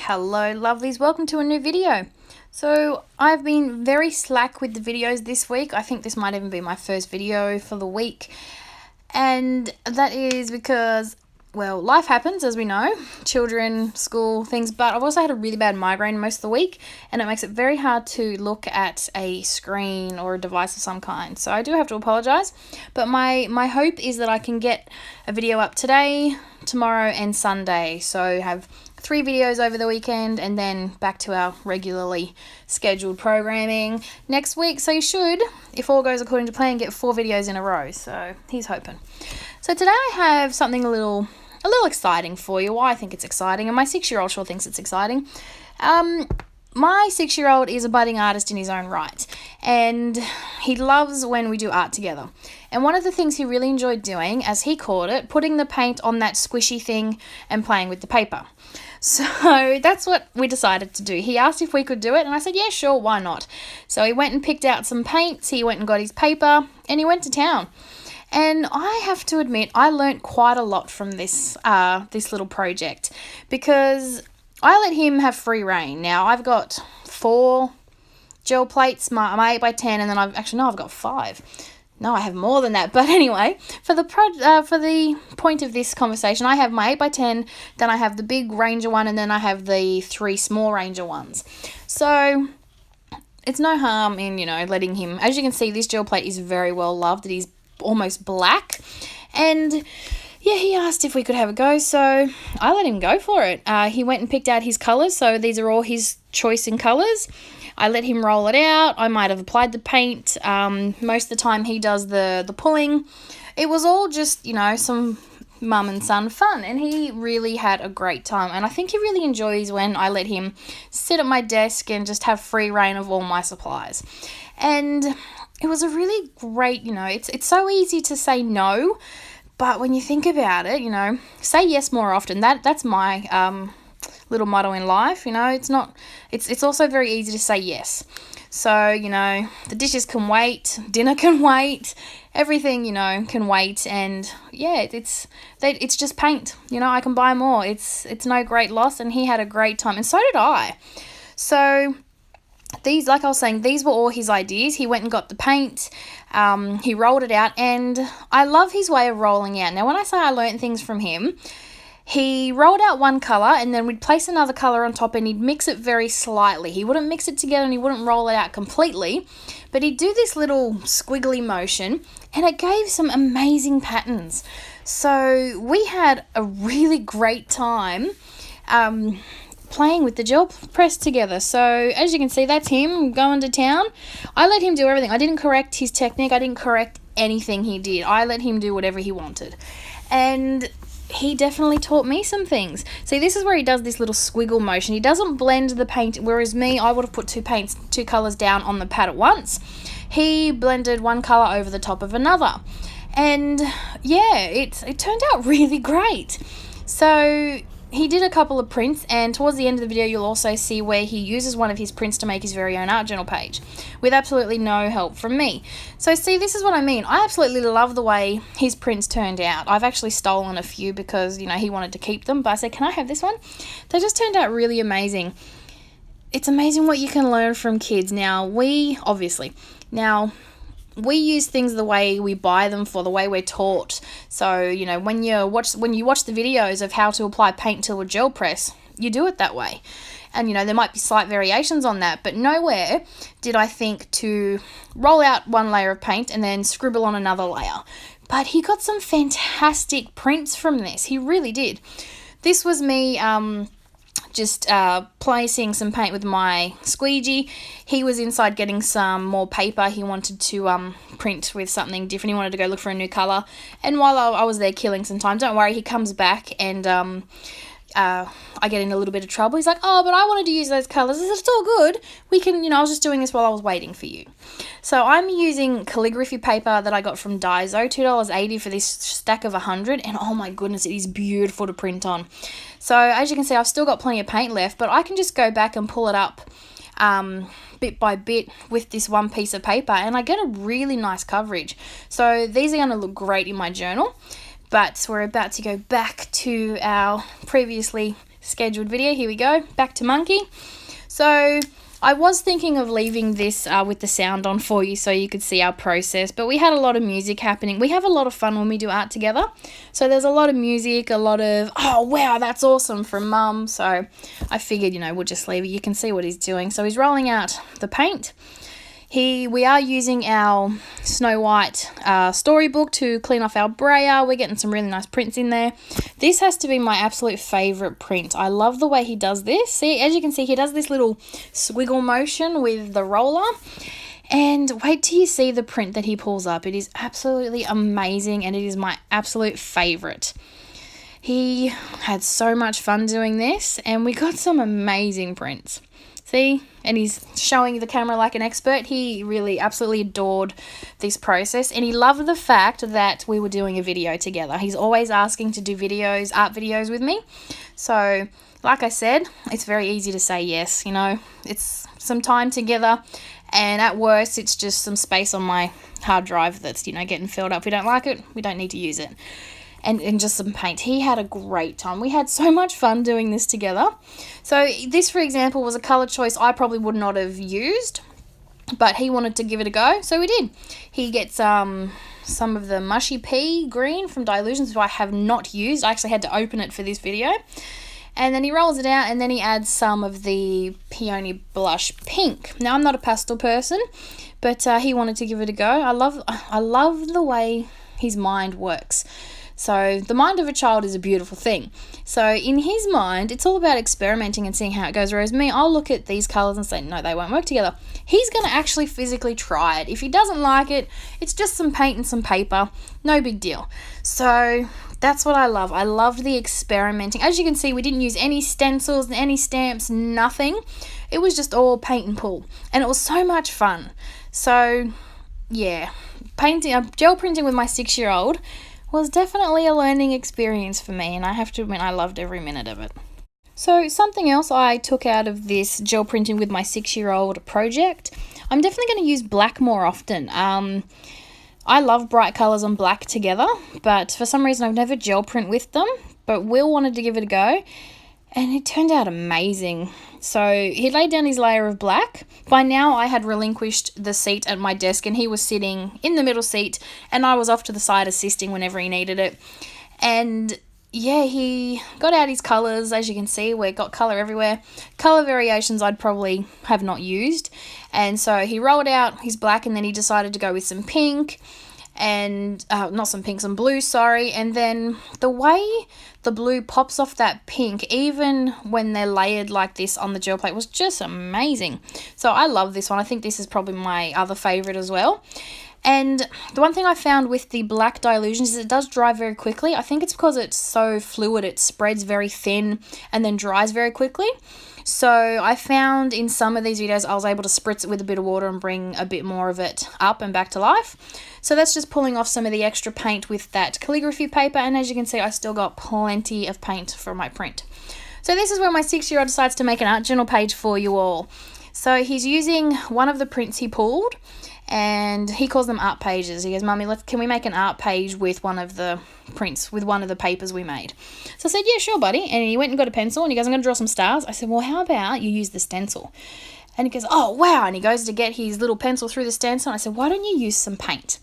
Hello lovelies, welcome to a new video. So I've been very slack with the videos this week. I think this might even be my first video for the week, and that is because, well, life happens, as we know, children, school, things, but I've also had a really bad migraine most of the week, and it makes it very hard to look at a screen or a device of some kind. So I do have to apologise, but my hope is that I can get a video up today, tomorrow and Sunday. So have 3 videos over the weekend and then back to our regularly scheduled programming next week. So you should, if all goes according to plan, get 4 videos in a row. So here's hoping. So today I have something a little exciting for you. Why I think it's exciting, and my 6-year-old sure thinks it's exciting. My 6-year-old is a budding artist in his own right, and he loves when we do art together. And one of the things he really enjoyed doing, as he called it, putting the paint on that squishy thing and playing with the paper. So that's what we decided to do. He asked if we could do it, and I said, yeah, sure, why not? So he went and picked out some paints, he went and got his paper, and he went to town. And I have to admit, I learnt quite a lot from this little project, because I let him have free reign. Now, I've got 4 gel plates, my 8x10, and then I've got 5. No, I have more than that. But anyway, for the point of this conversation, I have my 8x10, then I have the big Ranger one, and then I have the 3 small Ranger ones. So it's no harm in, letting him. As you can see, this gel plate is very well loved. It is almost black, and yeah, he asked if we could have a go, so I let him go for it. He went and picked out his colours, so these are all his choice in colours. I let him roll it out. I might have applied the paint. Most of the time he does the pulling. It was all just, some mum and son fun, and he really had a great time, and I think he really enjoys when I let him sit at my desk and just have free reign of all my supplies. And it was a really great, it's so easy to say no, but when you think about it, say yes more often. That's my little motto in life. It's also very easy to say yes. So, the dishes can wait, dinner can wait, everything, can wait, and yeah, it's just paint. I can buy more. It's no great loss, and he had a great time, and so did I. So these, like I was saying, these were all his ideas. He went and got the paint, he rolled it out, and I love his way of rolling out. Now, when I say I learnt things from him, he rolled out one colour, and then we'd place another colour on top, and he'd mix it very slightly. He wouldn't mix it together, and he wouldn't roll it out completely, but he'd do this little squiggly motion, and it gave some amazing patterns. So we had a really great time playing with the gel press together. So as you can see, that's him going to town. I let him do everything. I didn't correct his technique. I didn't correct anything he did. I let him do whatever he wanted, and he definitely taught me some things. See, this is where he does this little squiggle motion. He doesn't blend the paint, whereas me, I would have put 2 colours down on the pad at once. He blended one colour over the top of another, and yeah, it turned out really great. So he did a couple of prints, and towards the end of the video you'll also see where he uses one of his prints to make his very own art journal page with absolutely no help from me. So see, this is what I mean. I absolutely love the way his prints turned out. I've actually stolen a few because, he wanted to keep them, but I said, can I have this one? They just turned out really amazing. It's amazing what you can learn from kids. Now, we use things the way we buy them for, the way we're taught. So, when you watch the videos of how to apply paint to a gel press, you do it that way. And, there might be slight variations on that, but nowhere did I think to roll out one layer of paint and then scribble on another layer. But he got some fantastic prints from this. He really did. This was me just placing some paint with my squeegee. He was inside getting some more paper. He wanted to print with something different. He wanted to go look for a new colour. And while I was there killing some time, don't worry, he comes back, and I get in a little bit of trouble. He's like, oh, but I wanted to use those colours. I said, it's all good. We can, I was just doing this while I was waiting for you. So I'm using calligraphy paper that I got from Daiso, $2.80 for this stack of 100, and oh my goodness, it is beautiful to print on. So as you can see, I've still got plenty of paint left, but I can just go back and pull it up bit by bit with this one piece of paper, and I get a really nice coverage. So these are going to look great in my journal, but we're about to go back to our previously scheduled video. Here we go, back to Monkey. So I was thinking of leaving this with the sound on for you so you could see our process, but we had a lot of music happening. We have a lot of fun when we do art together. So there's a lot of music, a lot of, oh, wow, that's awesome from Mum. So I figured, we'll just leave it. You can see what he's doing. So he's rolling out the paint. We are using our Snow White storybook to clean off our brayer. We're getting some really nice prints in there. This has to be my absolute favourite print. I love the way he does this. See, as you can see, he does this little squiggle motion with the roller. And wait till you see the print that he pulls up. It is absolutely amazing, and it is my absolute favourite. He had so much fun doing this, and we got some amazing prints. See? And he's showing the camera like an expert. He really absolutely adored this process, and he loved the fact that we were doing a video together. He's always asking to do videos, art videos with me. So, like I said, it's very easy to say yes, It's some time together, and at worst, it's just some space on my hard drive that's, getting filled up. If we don't like it, we don't need to use it. And just some paint. He had a great time. We had so much fun doing this together. So this, for example, was a colour choice I probably would not have used, but he wanted to give it a go, so we did. He gets some of the Mushy Pea green from Dylusions, which I have not used. I actually had to open it for this video. And then he rolls it out, and then he adds some of the Peony Blush Pink. Now, I'm not a pastel person, but he wanted to give it a go. I love the way his mind works. So the mind of a child is a beautiful thing. So in his mind, it's all about experimenting and seeing how it goes. Whereas me, I'll look at these colours and say, no, they won't work together. He's going to actually physically try it. If he doesn't like it, it's just some paint and some paper. No big deal. So that's what I love. I loved the experimenting. As you can see, we didn't use any stencils, any stamps, nothing. It was just all paint and pull. And it was so much fun. So yeah, gel printing with my 6-year-old was definitely a learning experience for me, and I have to admit I loved every minute of it. So something else I took out of this gel printing with my 6-year-old project, I'm definitely going to use black more often. I love bright colours on black together, but for some reason I've never gel print with them, but Will wanted to give it a go, and it turned out amazing. So he laid down his layer of black. By now I had relinquished the seat at my desk, and he was sitting in the middle seat, and I was off to the side assisting whenever he needed it. And yeah, he got out his colours. As you can see, we've got colour everywhere. Colour variations I'd probably have not used. And so he rolled out his black, and then he decided to go with some pink. And some blue, sorry. And then the way the blue pops off that pink, even when they're layered like this on the gel plate, was just amazing. So I love this one. I think this is probably my other favourite as well. And the one thing I found with the black Dylusions is it does dry very quickly. I think it's because it's so fluid, it spreads very thin and then dries very quickly. So I found in some of these videos I was able to spritz it with a bit of water and bring a bit more of it up and back to life. So that's just pulling off some of the extra paint with that calligraphy paper, and as you can see I still got plenty of paint for my print. So this is where my 6-year-old decides to make an art journal page for you all. So he's using one of the prints he pulled, and he calls them art pages. He goes, Mummy, can we make an art page with one of the prints, with one of the papers we made? So I said, yeah, sure, buddy. And he went and got a pencil, and he goes, I'm going to draw some stars. I said, well, how about you use the stencil? And he goes, oh, wow. And he goes to get his little pencil through the stencil. And I said, why don't you use some paint?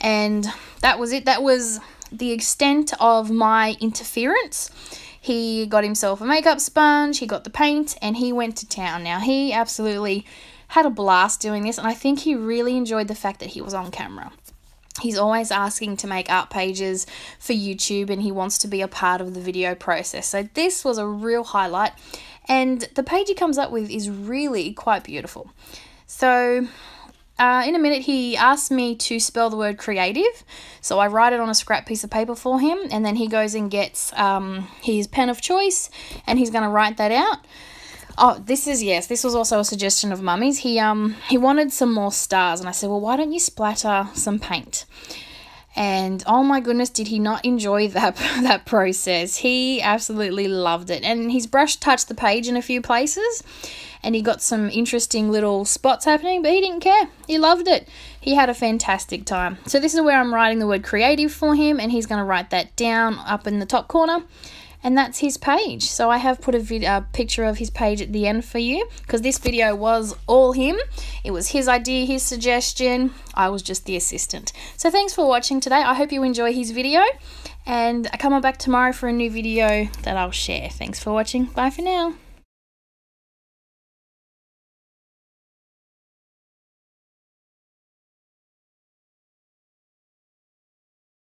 And that was it. That was the extent of my interference. He got himself a makeup sponge, he got the paint, and he went to town. Now, he absolutely had a blast doing this, and I think he really enjoyed the fact that he was on camera. He's always asking to make art pages for YouTube, and he wants to be a part of the video process. So this was a real highlight, and the page he comes up with is really quite beautiful. So in a minute, he asked me to spell the word creative. So I write it on a scrap piece of paper for him, and then he goes and gets his pen of choice, and he's going to write that out. Oh, this was also a suggestion of Mummy's. He wanted some more stars, and I said, well, why don't you splatter some paint? And oh my goodness, did he not enjoy that process. He absolutely loved it. And his brush touched the page in a few places, and he got some interesting little spots happening, but he didn't care. He loved it. He had a fantastic time. So this is where I'm writing the word creative for him, and he's going to write that down up in the top corner. and that's his page. So I have put a picture of his page at the end for you, because this video was all him. It was his idea, his suggestion. I was just the assistant. So thanks for watching today. I hope you enjoy his video, and I come on back tomorrow for a new video that I'll share. Thanks for watching. Bye for now.